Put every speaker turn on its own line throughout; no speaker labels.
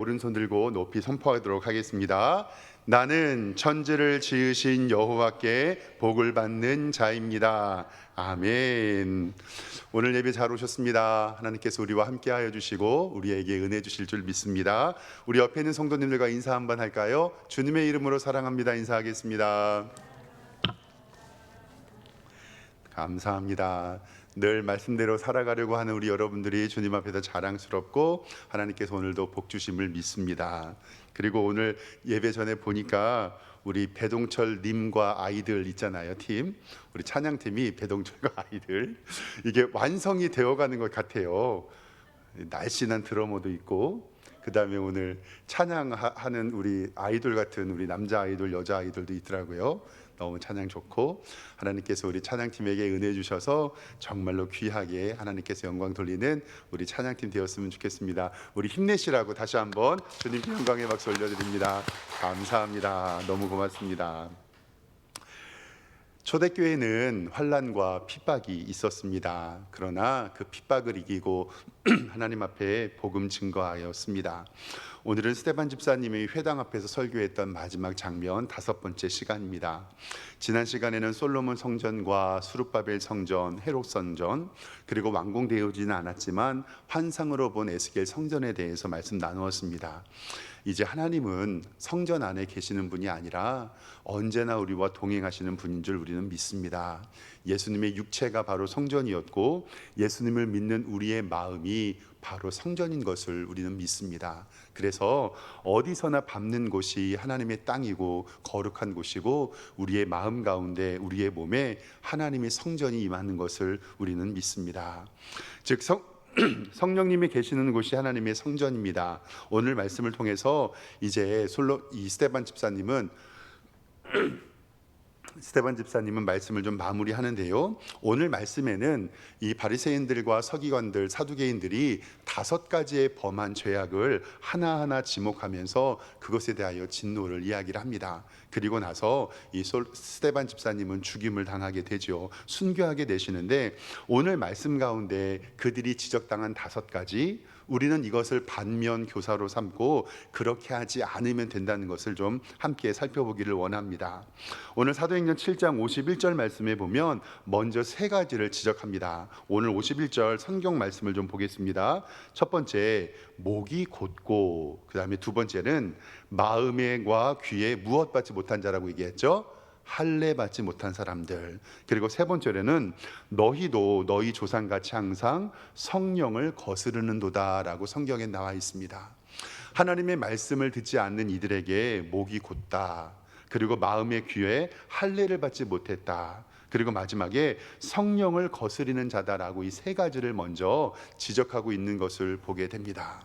오른손 들고 높이 선포하도록 하겠습니다. 나는 천지를 지으신 여호와께 복을 받는 자입니다. 아멘. 오늘 예배 잘 오셨습니다. 하나님께서 우리와 함께하여 주시고 우리에게 은혜 주실 줄 믿습니다. 우리 옆에 있는 성도님들과 인사 한번 할까요? 주님의 이름으로 사랑합니다. 인사하겠습니다. 감사합니다. 늘 말씀대로 살아가려고 하는 우리 여러분들이 주님 앞에서 자랑스럽고 하나님께서 오늘도 복 주심을 믿습니다. 그리고 오늘 예배 전에 보니까 우리 배동철 님과 아이들 있잖아요. 팀 우리 찬양팀이 배동철과 아이들 이게 완성이 되어가는 것 같아요. 날씬한 드러머도 있고 그 다음에 오늘 찬양하는 우리 아이돌 같은 우리 남자 아이돌 여자 아이돌도 있더라고요. 너무 찬양 좋고 하나님께서 우리 찬양팀에게 은혜 주셔서 정말로 귀하게 하나님께서 영광 돌리는 우리 찬양팀 되었으면 좋겠습니다. 우리 힘내시라고 다시 한번 주님께 영광의 박수 올려드립니다. 감사합니다. 너무 고맙습니다. 초대교회는 환난과 핍박이 있었습니다. 그러나 그 핍박을 이기고 하나님 앞에 복음 증거하였습니다. 오늘은 스테반 집사님이 회당 앞에서 설교했던 마지막 장면 5번째 시간입니다. 지난 시간에는 솔로몬 성전과 수룹바벨 성전, 헤롯 성전 그리고 완공되어지는 않았지만 환상으로 본 에스겔 성전에 대해서 말씀 나누었습니다. 이제 하나님은 성전 안에 계시는 분이 아니라 언제나 우리와 동행하시는 분인 줄 우리는 믿습니다. 예수님의 육체가 바로 성전이었고 예수님을 믿는 우리의 마음이 바로 성전인 것을 우리는 믿습니다. 그래서 어디서나 밟는 곳이 하나님의 땅이고 거룩한 곳이고 우리의 마음 가운데 우리의 몸에 하나님의 성전이 임하는 것을 우리는 믿습니다. 즉 성령님이 계시는 곳이 하나님의 성전입니다. 오늘 말씀을 통해서 이제 스테반 집사님은 말씀을 좀 마무리하는데요. 오늘 말씀에는 이 바리새인들과 서기관들, 사두개인들이 5가지의 범한 죄악을 하나하나 지목하면서 그것에 대하여 진노를 이야기를 합니다. 그리고 나서 이 스테반 집사님은 죽임을 당하게 되죠. 순교하게 되시는데 오늘 말씀 가운데 그들이 지적당한 5가지 우리는 이것을 반면 교사로 삼고 그렇게 하지 않으면 된다는 것을 좀 함께 살펴보기를 원합니다. 오늘 사도행전 7장 51절 말씀에 보면 먼저 3가지를 지적합니다. 오늘 51절 성경 말씀을 좀 보겠습니다. 첫 번째, 목이 곧고, 그 다음에 두 번째는 마음에와 귀에 무엇 받지 못한 자라고 얘기했죠. 할례 받지 못한 사람들. 그리고 세 번째로는 너희도 너희 조상같이 항상 성령을 거스르는도다 라고 성경에 나와 있습니다. 하나님의 말씀을 듣지 않는 이들에게 목이 곧다. 그리고 마음의 귀에 할례를 받지 못했다. 그리고 마지막에 성령을 거스리는 자다라고 이 3가지를 먼저 지적하고 있는 것을 보게 됩니다.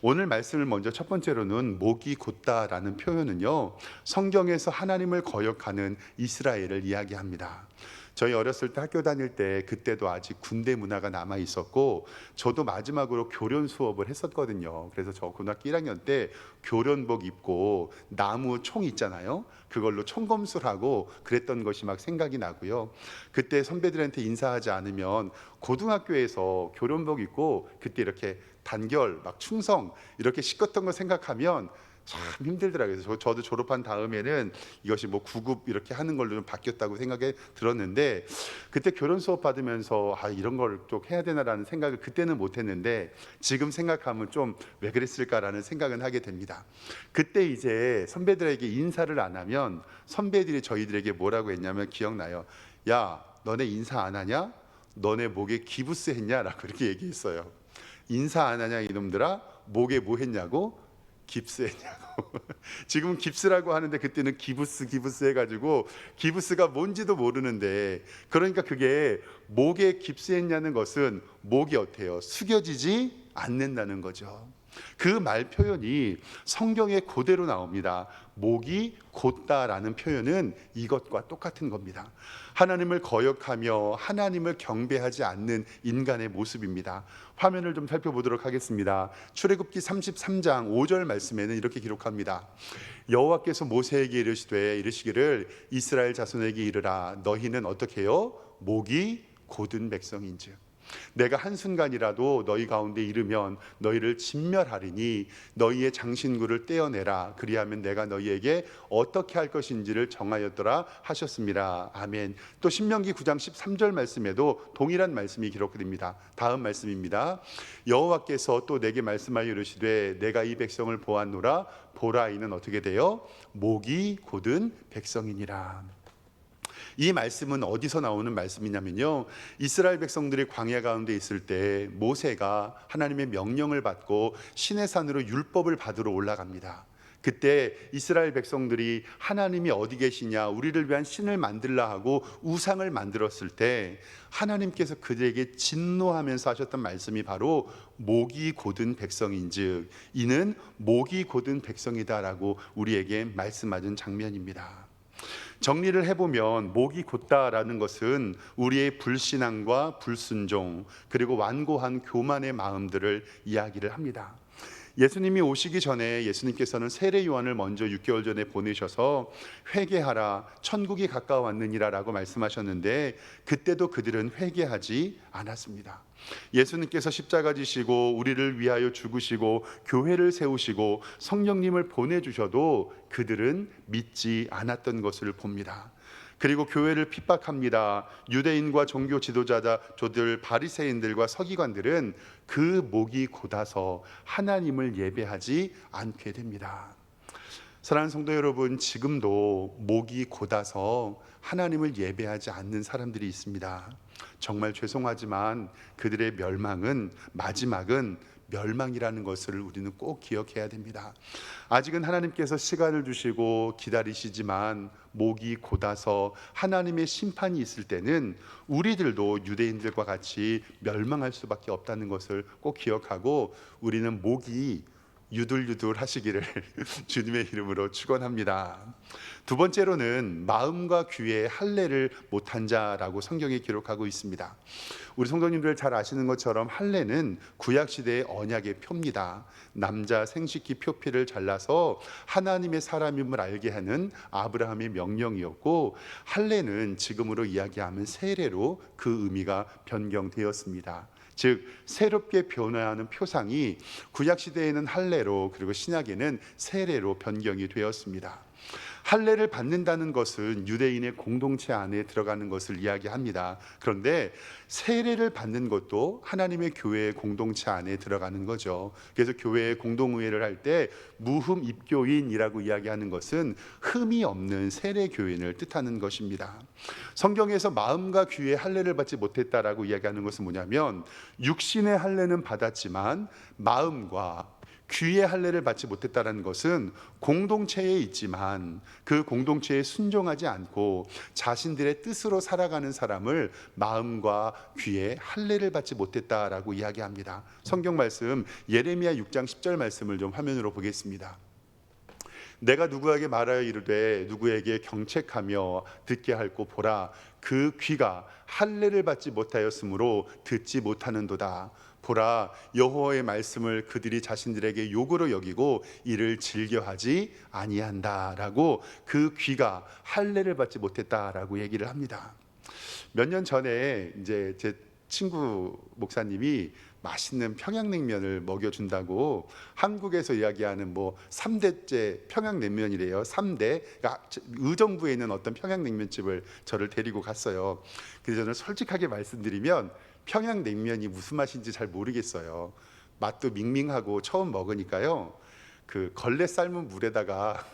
오늘 말씀을 먼저 첫 번째로는 목이 곧다라는 표현은요, 성경에서 하나님을 거역하는 이스라엘을 이야기합니다. 저희 어렸을 때 학교 다닐 때 그때도 아직 군대 문화가 남아 있었고 저도 마지막으로 교련 수업을 했었거든요. 그래서 저 고등학교 1학년 때 교련복 입고 나무 총 있잖아요. 그걸로 총검술하고 그랬던 것이 막 생각이 나고요. 그때 선배들한테 인사하지 않으면 고등학교에서 교련복 입고 그때 이렇게 단결, 막 충성 이렇게 시켰던 거 생각하면 참 힘들더라고요. 그래서 저도 졸업한 다음에는 이것이 뭐 9급 이렇게 하는 걸로 좀 바뀌었다고 생각이 들었는데 그때 교련 수업 받으면서 이런 걸 좀 해야 되나라는 생각을 그때는 못했는데 지금 생각하면 좀 왜 그랬을까라는 생각은 하게 됩니다. 그때 이제 선배들에게 인사를 안 하면 선배들이 저희들에게 뭐라고 했냐면 기억나요. 야, 너네 인사 안 하냐? 너네 목에 기부스 했냐? 라고 이렇게 얘기했어요. 인사 안 하냐 이놈들아? 목에 뭐 했냐고? 깁스했냐고. 지금은 깁스라고 하는데 그때는 기부스 해가지고 기부스가 뭔지도 모르는데, 그러니까 그게 목에 깁스했냐는 것은 목이 어때요? 숙여지지 않는다는 거죠. 그 말 표현이 성경에 그대로 나옵니다. 목이 곧다라는 표현은 이것과 똑같은 겁니다. 하나님을 거역하며 하나님을 경배하지 않는 인간의 모습입니다. 화면을 좀 살펴보도록 하겠습니다. 출애굽기 33장 5절 말씀에는 이렇게 기록합니다. 여호와께서 모세에게 이르시기를 이스라엘 자손에게 이르라. 너희는 어떻게 해요? 목이 곧은 백성인즉. 내가 한순간이라도 너희 가운데 이르면 너희를 진멸하리니 너희의 장신구를 떼어내라. 그리하면 내가 너희에게 어떻게 할 것인지를 정하였더라 하셨습니다. 아멘. 또 신명기 9장 13절 말씀에도 동일한 말씀이 기록됩니다. 다음 말씀입니다. 여호와께서 또 내게 말씀하여 이르시되 내가 이 백성을 보았노라. 보라, 이는 어떻게 돼요? 목이 곧은 백성이니라. 이 말씀은 어디서 나오는 말씀이냐면요, 이스라엘 백성들이 광야 가운데 있을 때 모세가 하나님의 명령을 받고 시내산으로 율법을 받으러 올라갑니다. 그때 이스라엘 백성들이 하나님이 어디 계시냐, 우리를 위한 신을 만들라 하고 우상을 만들었을 때 하나님께서 그들에게 진노하면서 하셨던 말씀이 바로 목이 곧은 백성인즉 이는 목이 곧은 백성이다라고 우리에게 말씀하신 장면입니다. 정리를 해보면 목이 곧다라는 것은 우리의 불신앙과 불순종 그리고 완고한 교만의 마음들을 이야기를 합니다. 예수님이 오시기 전에 예수님께서는 세례 요한을 먼저 6개월 전에 보내셔서 회개하라, 천국이 가까워왔느니라 라고 말씀하셨는데 그때도 그들은 회개하지 않았습니다. 예수님께서 십자가 지시고 우리를 위하여 죽으시고 교회를 세우시고 성령님을 보내주셔도 그들은 믿지 않았던 것을 봅니다. 그리고 교회를 핍박합니다. 유대인과 종교 지도자들, 바리새인들과 서기관들은 그 목이 곧아서 하나님을 예배하지 않게 됩니다. 사랑하는 성도 여러분, 지금도 목이 곧아서 하나님을 예배하지 않는 사람들이 있습니다. 정말 죄송하지만 그들의 멸망은, 마지막은 멸망이라는 것을 우리는 꼭 기억해야 됩니다. 아직은 하나님께서 시간을 주시고 기다리시지만 목이 곧아서 하나님의 심판이 있을 때는 우리들도 유대인들과 같이 멸망할 수밖에 없다는 것을 꼭 기억하고 우리는 목이 유들유들 하시기를 주님의 이름으로 축원합니다. 두 번째로는 마음과 귀에 할례를 못한 자라고 성경에 기록하고 있습니다. 우리 성도님들 잘 아시는 것처럼 할례는 구약시대의 언약의 표입니다. 남자 생식기 표피를 잘라서 하나님의 사람임을 알게 하는 아브라함의 명령이었고, 할례는 지금으로 이야기하면 세례로 그 의미가 변경되었습니다. 즉 새롭게 변화하는 표상이 구약시대에는 할례로, 그리고 신약에는 세례로 변경이 되었습니다. 할례를 받는다는 것은 유대인의 공동체 안에 들어가는 것을 이야기합니다. 그런데 세례를 받는 것도 하나님의 교회의 공동체 안에 들어가는 거죠. 그래서 교회의 공동의회를 할 때 무흠 입교인이라고 이야기하는 것은 흠이 없는 세례 교인을 뜻하는 것입니다. 성경에서 마음과 귀의 할례를 받지 못했다라고 이야기하는 것은 뭐냐면, 육신의 할례는 받았지만 마음과 귀의 할례를 받지 못했다는 것은 공동체에 있지만 그 공동체에 순종하지 않고 자신들의 뜻으로 살아가는 사람을 마음과 귀의 할례를 받지 못했다라고 이야기합니다. 성경 말씀 예레미야 6장 10절 말씀을 좀 화면으로 보겠습니다. 내가 누구에게 말하여 이르되 누구에게 경책하며 듣게 할고 보라, 그 귀가 할례를 받지 못하였으므로 듣지 못하는도다. 보라, 여호와의 말씀을 그들이 자신들에게 욕으로 여기고 이를 즐겨하지 아니한다라고 그 귀가 할례를 받지 못했다라고 얘기를 합니다. 몇 년 전에 이제 제 친구 목사님이 맛있는 평양냉면을 먹여준다고 한국에서 이야기하는 3대째 평양냉면이래요. 3대, 그러니까 의정부에 있는 어떤 평양냉면집을 저를 데리고 갔어요. 그래서 저는 솔직하게 말씀드리면 평양냉면이 무슨 맛인지 잘 모르겠어요. 맛도 밍밍하고 처음 먹으니까요, 그 걸레 삶은 물에다가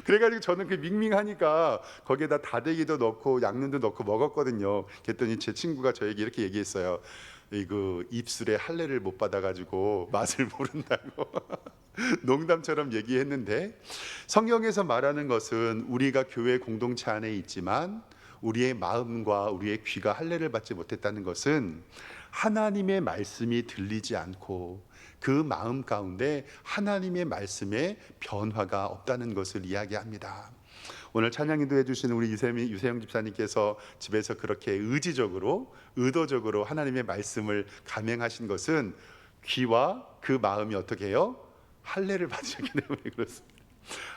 그래가지고 저는 그 밍밍하니까 거기에다 다대기도 넣고 양념도 넣고 먹었거든요. 그랬더니 제 친구가 저에게 이렇게 얘기했어요. 이거 입술에 할례를 못 받아가지고 맛을 모른다고 농담처럼 얘기했는데, 성경에서 말하는 것은 우리가 교회 공동체 안에 있지만 우리의 마음과 우리의 귀가 할례를 받지 못했다는 것은 하나님의 말씀이 들리지 않고 그 마음 가운데 하나님의 말씀에 변화가 없다는 것을 이야기합니다. 오늘 찬양 인도해 주시는 우리 유세영 집사님께서 집에서 그렇게 의도적으로 하나님의 말씀을 감행하신 것은 귀와 그 마음이 어떻게 해요? 할례를 받으셨기 때문에 그렇습니다.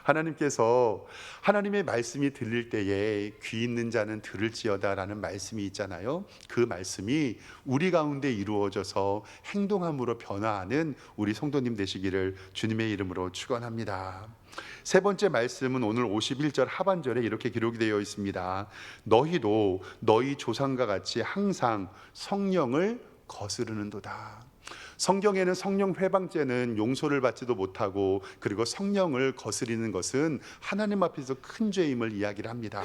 하나님께서 하나님의 말씀이 들릴 때에 귀 있는 자는 들을지어다라는 말씀이 있잖아요. 그 말씀이 우리 가운데 이루어져서 행동함으로 변화하는 우리 성도님 되시기를 주님의 이름으로 축원합니다. 세 번째 말씀은 오늘 51절 하반절에 이렇게 기록이 되어 있습니다. 너희도 너희 조상과 같이 항상 성령을 거스르는도다. 성경에는 성령 회방죄는 용서를 받지도 못하고, 그리고 성령을 거스리는 것은 하나님 앞에서 큰 죄임을 이야기를 합니다.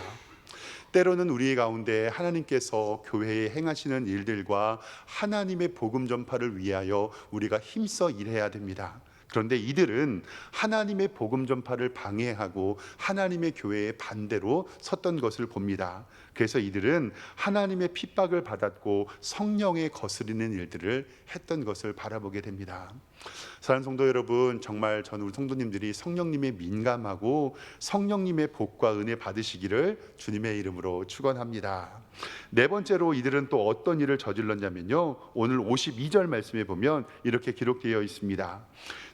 때로는 우리 가운데 하나님께서 교회에 행하시는 일들과 하나님의 복음 전파를 위하여 우리가 힘써 일해야 됩니다. 그런데 이들은 하나님의 복음 전파를 방해하고 하나님의 교회에 반대로 섰던 것을 봅니다. 그래서 이들은 하나님의 핍박을 받았고 성령에 거스리는 일들을 했던 것을 바라보게 됩니다. 사랑하는 성도 여러분, 정말 저는 우리 성도님들이 성령님의 민감하고 성령님의 복과 은혜 받으시기를 주님의 이름으로 축원합니다. 네 번째로 이들은 또 어떤 일을 저질렀냐면요, 오늘 52절 말씀에 보면 이렇게 기록되어 있습니다.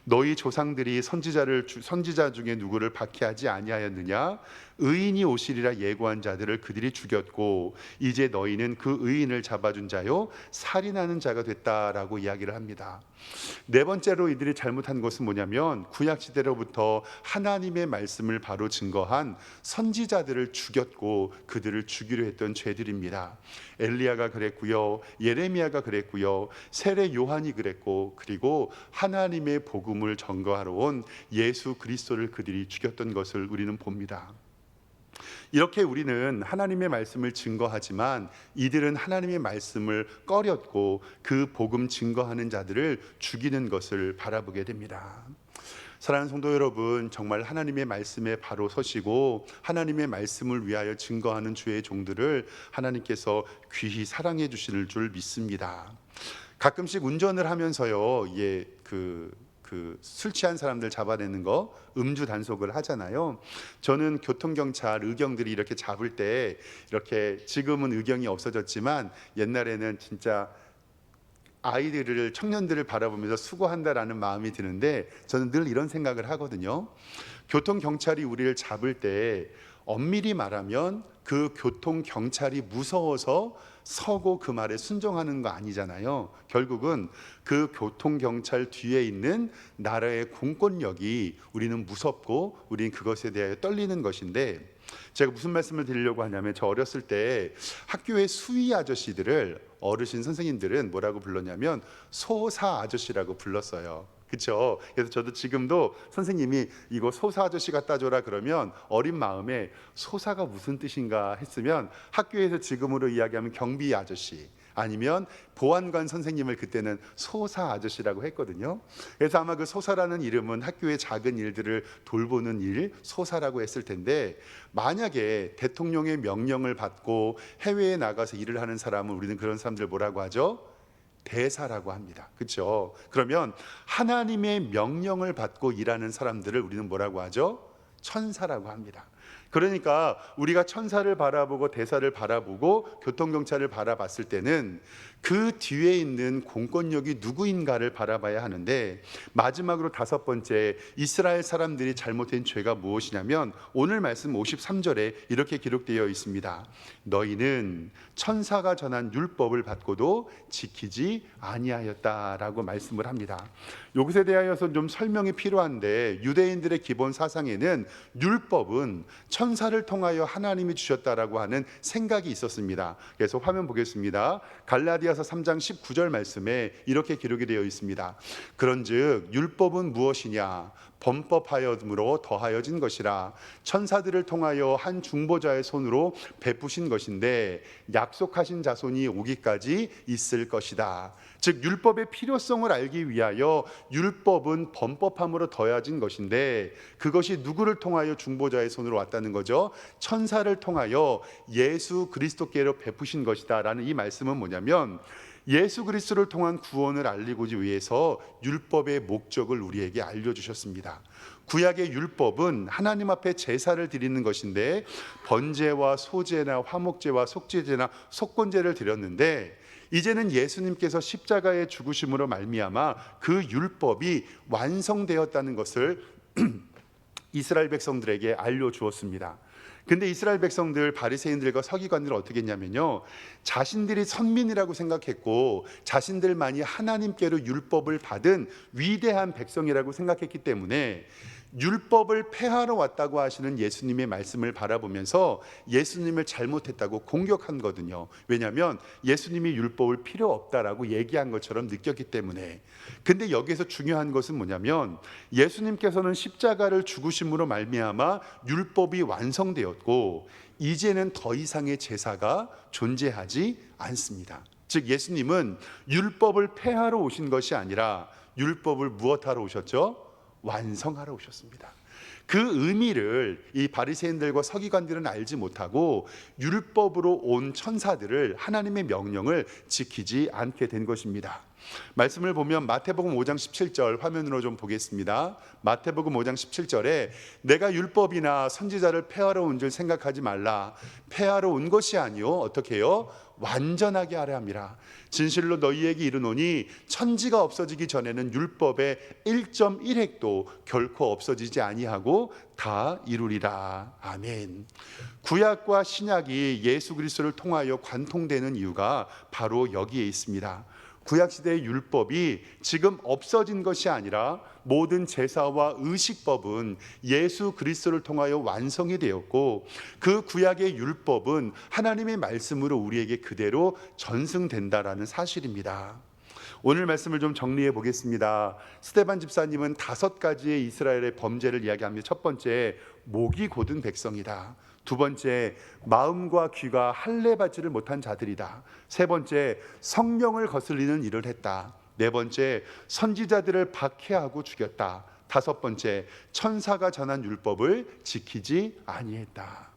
너희 조상들이 선지자 중에 누구를 박해하지 아니하였느냐? 의인이 오시리라 예고한 자들을 그들이 죽였고 이제 너희는 그 의인을 잡아준 자요 살인하는 자가 됐다라고 이야기를 합니다. 네 번째로 이들이 잘못한 것은 뭐냐면, 구약시대로부터 하나님의 말씀을 바로 증거한 선지자들을 죽였고 그들을 죽이려 했던 죄들입니다. 엘리야가 그랬고요, 예레미야가 그랬고요, 세례 요한이 그랬고, 그리고 하나님의 복음을 전거하러 온 예수 그리스도를 그들이 죽였던 것을 우리는 봅니다. 이렇게 우리는 하나님의 말씀을 증거하지만 이들은 하나님의 말씀을 꺼렸고 그 복음 증거하는 자들을 죽이는 것을 바라보게 됩니다. 사랑하는 성도 여러분, 정말 하나님의 말씀에 바로 서시고 하나님의 말씀을 위하여 증거하는 주의 종들을 하나님께서 귀히 사랑해 주실 줄 믿습니다. 가끔씩 운전을 하면서요, 술 취한 사람들 잡아내는 거, 음주 단속을 하잖아요. 저는 교통경찰, 의경들이 이렇게 잡을 때, 이렇게 지금은 의경이 없어졌지만 옛날에는 진짜 아이들을, 청년들을 바라보면서 수고한다라는 마음이 드는데, 저는 늘 이런 생각을 하거든요. 교통경찰이 우리를 잡을 때 엄밀히 말하면 그 교통경찰이 무서워서 서고 그 말에 순종하는 거 아니잖아요. 결국은 그 교통경찰 뒤에 있는 나라의 공권력이 우리는 무섭고 우리는 그것에 대하여 떨리는 것인데, 제가 무슨 말씀을 드리려고 하냐면, 저 어렸을 때 학교의 수위 아저씨들을 어르신 선생님들은 뭐라고 불렀냐면 소사 아저씨라고 불렀어요. 그렇죠? 그래서 저도 지금도 선생님이 이거 소사 아저씨 갖다 줘라 그러면 어린 마음에 소사가 무슨 뜻인가 했으면 학교에서 지금으로 이야기하면 경비 아저씨, 아니면 보안관 선생님을 그때는 소사 아저씨라고 했거든요. 그래서 아마 그 소사라는 이름은 학교의 작은 일들을 돌보는 일, 소사라고 했을 텐데, 만약에 대통령의 명령을 받고 해외에 나가서 일을 하는 사람은 우리는 그런 사람들 뭐라고 하죠? 대사라고 합니다. 그렇죠? 그러면 하나님의 명령을 받고 일하는 사람들을 우리는 뭐라고 하죠? 천사라고 합니다. 그러니까 우리가 천사를 바라보고 대사를 바라보고 교통경찰을 바라봤을 때는 그 뒤에 있는 공권력이 누구인가를 바라봐야 하는데, 마지막으로 다섯 번째, 이스라엘 사람들이 잘못한 죄가 무엇이냐면 오늘 말씀 53절에 이렇게 기록되어 있습니다. 너희는 천사가 전한 율법을 받고도 지키지 아니하였다라고 말씀을 합니다. 이것에 대하여서 좀 설명이 필요한데, 유대인들의 기본 사상에는 율법은 천사를 통하여 하나님이 주셨다라고 하는 생각이 있었습니다. 그래서 화면 보겠습니다. 갈라디아서 3장 19절 말씀에 이렇게 기록이 되어 있습니다. 그런즉 율법은 무엇이냐? 범법하여므로 더하여진 것이라. 천사들을 통하여 한 중보자의 손으로 베푸신 것인데 약속하신 자손이 오기까지 있을 것이다. 즉 율법의 필요성을 알기 위하여 율법은 범법함으로 더해진 것인데, 그것이 누구를 통하여 중보자의 손으로 왔다는 거죠? 천사를 통하여 예수 그리스도께로 베푸신 것이다 라는 이 말씀은 뭐냐면, 예수 그리스도를 통한 구원을 알리고자 위해서 율법의 목적을 우리에게 알려주셨습니다. 구약의 율법은 하나님 앞에 제사를 드리는 것인데, 번제와 소제나 화목제와 속죄제나 속건제를 드렸는데, 이제는 예수님께서 십자가의 죽으심으로 말미암아 그 율법이 완성되었다는 것을 이스라엘 백성들에게 알려주었습니다. 근데 이스라엘 백성들, 바리새인들과 서기관들은 어떻게 했냐면요, 자신들이 선민이라고 생각했고 자신들만이 하나님께로 율법을 받은 위대한 백성이라고 생각했기 때문에 율법을 폐하러 왔다고 하시는 예수님의 말씀을 바라보면서 예수님을 잘못했다고 공격한 거거든요. 왜냐하면 예수님이 율법을 필요 없다라고 얘기한 것처럼 느꼈기 때문에. 근데 여기서 중요한 것은 뭐냐면 예수님께서는 십자가를 죽으심으로 말미암아 율법이 완성되었고 이제는 더 이상의 제사가 존재하지 않습니다. 즉 예수님은 율법을 폐하러 오신 것이 아니라 율법을 무엇하러 오셨죠? 완성하러 오셨습니다. 그 의미를 이 바리새인들과 서기관들은 알지 못하고 율법으로 온 천사들을, 하나님의 명령을 지키지 않게 된 것입니다. 말씀을 보면 마태복음 5장 17절 화면으로 좀 보겠습니다. 마태복음 5장 17절에 내가 율법이나 선지자를 폐하러 온 줄 생각하지 말라. 폐하러 온 것이 아니요 어떻게 해요? 완전하게 하려 함이라. 진실로 너희에게 이르노니 천지가 없어지기 전에는 율법의 1.1획도 결코 없어지지 아니하고 다 이루리라. 아멘. 구약과 신약이 예수 그리스도를 통하여 관통되는 이유가 바로 여기에 있습니다. 구약시대의 율법이 지금 없어진 것이 아니라 모든 제사와 의식법은 예수 그리스도를 통하여 완성이 되었고 그 구약의 율법은 하나님의 말씀으로 우리에게 그대로 전승된다라는 사실입니다. 오늘 말씀을 좀 정리해 보겠습니다. 스데반 집사님은 5가지의 이스라엘의 범죄를 이야기합니다. 첫 번째, 목이 곧은 백성이다. 두 번째, 마음과 귀가 할례받지를 못한 자들이다. 세 번째, 성령을 거슬리는 일을 했다. 네 번째, 선지자들을 박해하고 죽였다. 다섯 번째, 천사가 전한 율법을 지키지 아니했다.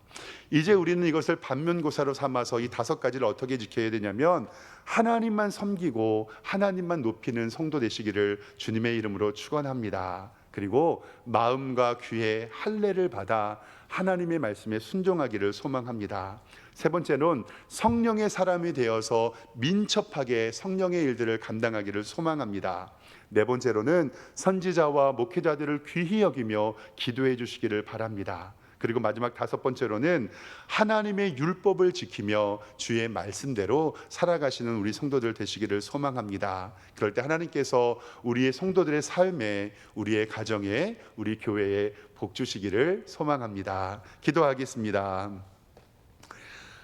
이제 우리는 이것을 반면교사로 삼아서 이 5가지를 어떻게 지켜야 되냐면 하나님만 섬기고 하나님만 높이는 성도 되시기를 주님의 이름으로 축원합니다. 그리고 마음과 귀의 할례를 받아 하나님의 말씀에 순종하기를 소망합니다. 세 번째는 성령의 사람이 되어서 민첩하게 성령의 일들을 감당하기를 소망합니다. 네 번째로는 선지자와 목회자들을 귀히 여기며 기도해 주시기를 바랍니다. 그리고 마지막 5번째로는 하나님의 율법을 지키며 주의 말씀대로 살아가시는 우리 성도들 되시기를 소망합니다. 그럴 때 하나님께서 우리의 성도들의 삶에, 우리의 가정에, 우리 교회에 복 주시기를 소망합니다. 기도하겠습니다.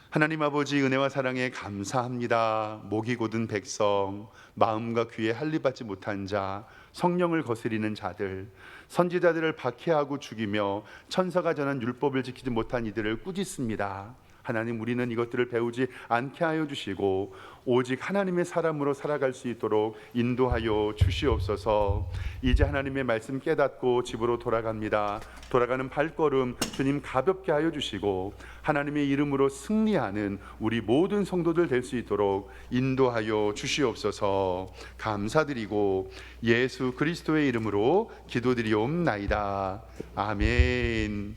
하나님 아버지, 은혜와 사랑에 감사합니다. 목이 곧은 백성, 마음과 귀에 할례받지 못한 자, 성령을 거스리는 자들, 선지자들을 박해하고 죽이며 천사가 전한 율법을 지키지 못한 이들을 꾸짖습니다. 하나님, 우리는 이것들을 배우지 않게 하여 주시고 오직 하나님의 사람으로 살아갈 수 있도록 인도하여 주시옵소서. 이제 하나님의 말씀 깨닫고 집으로 돌아갑니다. 돌아가는 발걸음 주님 가볍게 하여 주시고 하나님의 이름으로 승리하는 우리 모든 성도들 될 수 있도록 인도하여 주시옵소서. 감사드리고 예수 그리스도의 이름으로 기도드리옵나이다. 아멘.